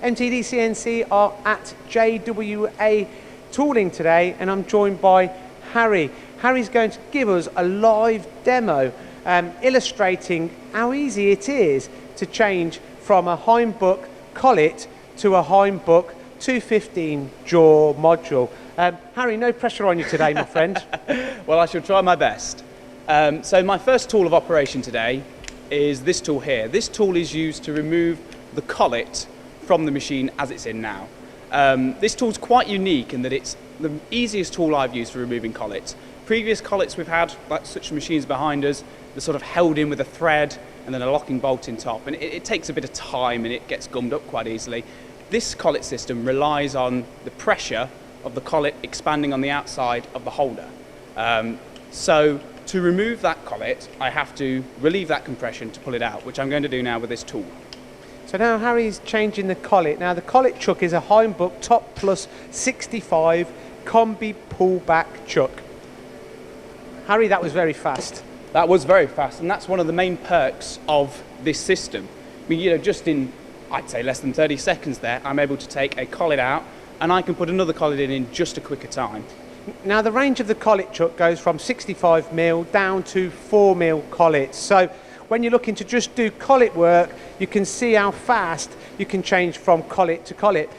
MTD CNC are at JWA Tooling today, and I'm joined by Harry. Harry's going to give us a live demo illustrating how easy it is to change from a Hainbuch collet to a Hainbuch 215 jaw module. Harry, no pressure on you today, my friend. Well, I shall try my best. So my first tool of operation today is this tool here. This tool is used to remove the collet from the machine as it's in now. This tool's quite unique in that it's the easiest tool I've used for removing collets. Previous collets we've had, like such machines behind us, they're sort of held in with a thread and then a locking bolt in top, and it takes a bit of time and it gets gummed up quite easily. This collet system relies on the pressure of the collet expanding on the outside of the holder. So to remove that collet, I have to relieve that compression to pull it out, which I'm going to do now with this tool. So now Harry's changing the collet. Now the collet chuck is a Hainbuch Top Plus 65 combi pullback chuck. Harry, that was very fast. That was very fast, and that's one of the main perks of this system. I mean, you know, just in, I'd say less than 30 seconds there, I'm able to take a collet out and I can put another collet in just a quicker time. Now the range of the collet chuck goes from 65mm down to 4mm collets. So when you're looking to just do collet work, you can see how fast you can change from collet to collet.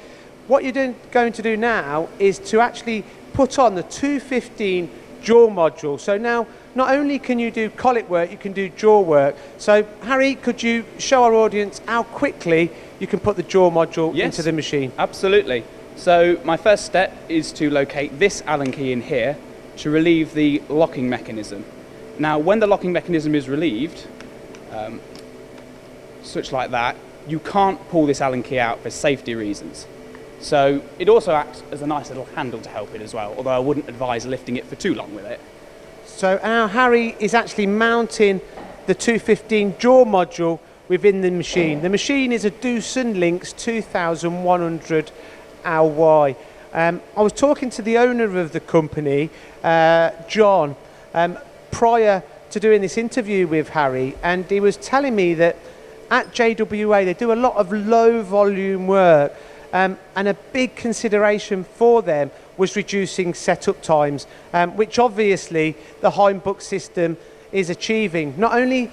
What you're going to do now is to actually put on the 215 jaw module. So now not only can you do collet work, you can do jaw work. So Harry, could you show our audience how quickly you can put the jaw module into the machine? Absolutely. So my first step is to locate this Allen key in here to relieve the locking mechanism. Now when the locking mechanism is relieved, such like that, you can't pull this Allen key out for safety reasons. So it also acts as a nice little handle to help it as well, although I wouldn't advise lifting it for too long with it. So now Harry is actually mounting the 215 jaw module within the machine. The machine is a Doosan Lynx 2100 LY. I was talking to the owner of the company, John, prior to doing this interview with Harry, and he was telling me that at JWA they do a lot of low volume work, and a big consideration for them was reducing setup times, which obviously the Hainbuch system is achieving. Not only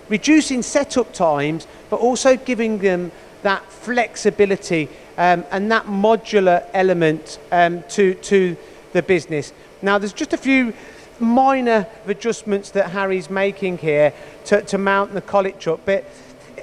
reducing setup times, but also giving them that flexibility and that modular element to the business. Now there's just a few minor adjustments that Harry's making here to mount the collet chuck, but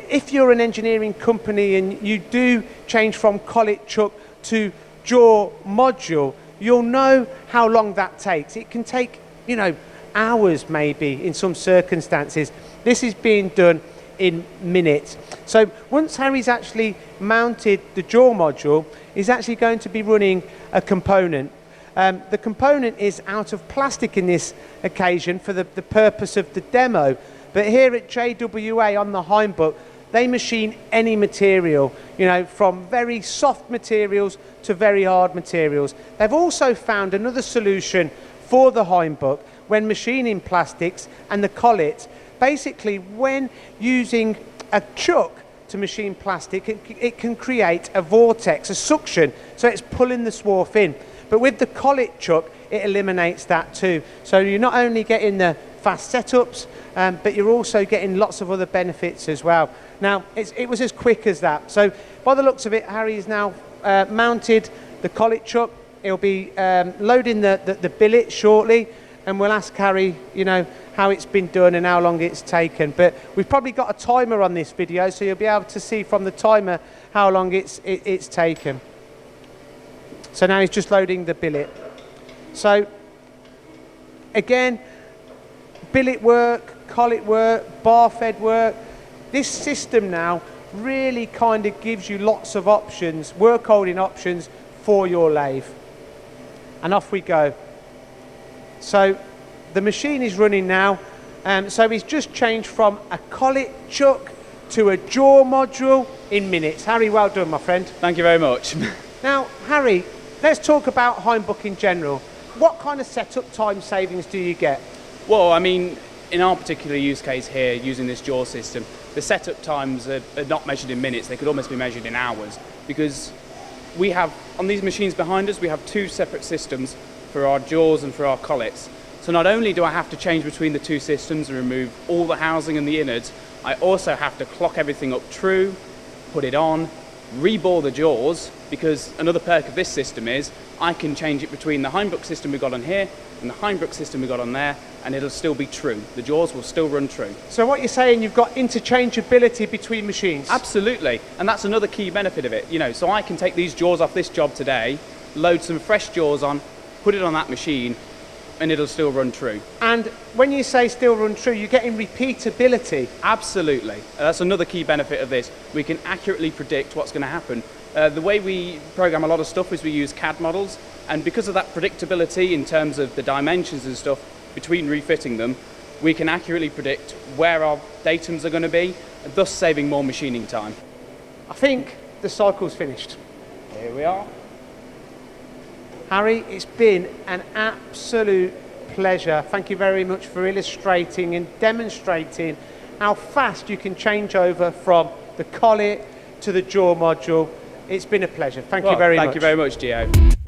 if you're an engineering company and you do change from collet chuck to jaw module, you'll know how long that takes. It can take, you know, hours maybe in some circumstances. This is being done in minutes. So once Harry's actually mounted the jaw module, he's actually going to be running a component. The component is out of plastic in this occasion for the purpose of the demo, but here at JWA on the Hainbuch, they machine any material, you know, from very soft materials to very hard materials. They've also found another solution for the Hainbuch when machining plastics and the collet. Basically, when using a chuck to machine plastic, it can create a vortex, a suction, so it's pulling the swarf in. But with the collet chuck, it eliminates that too. So you're not only getting the fast setups, but you're also getting lots of other benefits as well. Now, it was as quick as that. So by the looks of it, Harry is now mounted the collet chuck. He'll be loading the billet shortly, and we'll ask Harry, you know, how it's been done and how long it's taken. But we've probably got a timer on this video, so you'll be able to see from the timer how long it's taken. So now he's just loading the billet. So again, billet work, collet work, bar fed work. This system now really kind of gives you lots of options, work holding options for your lathe. And off we go. So the machine is running now. So he's just changed from a collet chuck to a jaw module in minutes. Harry, well done, my friend. Thank you very much. Now, Harry, let's talk about Hainbuch in general. What kind of setup time savings do you get? Well, I mean, in our particular use case here, using this jaw system, the setup times are not measured in minutes, they could almost be measured in hours, because we have, on these machines behind us, we have two separate systems for our jaws and for our collets. So not only do I have to change between the two systems and remove all the housing and the innards, I also have to clock everything up true, put it on, rebore the jaws, because another perk of this system is I can change it between the Hainbuch system we got on here and the Hainbuch system we got on there, and it'll still be true. The jaws will still run true. So what you're saying, you've got interchangeability between machines? Absolutely, and that's another key benefit of it. You know, so I can take these jaws off this job today, load some fresh jaws on, put it on that machine, and it'll still run true. And when you say still run true, you're getting repeatability. Absolutely. That's another key benefit of this. We can accurately predict what's going to happen. The way we program a lot of stuff is we use CAD models, and because of that predictability in terms of the dimensions and stuff between refitting them, we can accurately predict where our datums are going to be, thus saving more machining time. I think the cycle's finished. Here we are. Harry, it's been an absolute pleasure. Thank you very much for illustrating and demonstrating how fast you can change over from the collet to the jaw module. It's been a pleasure. Thank you very much. Thank you very much, Gio.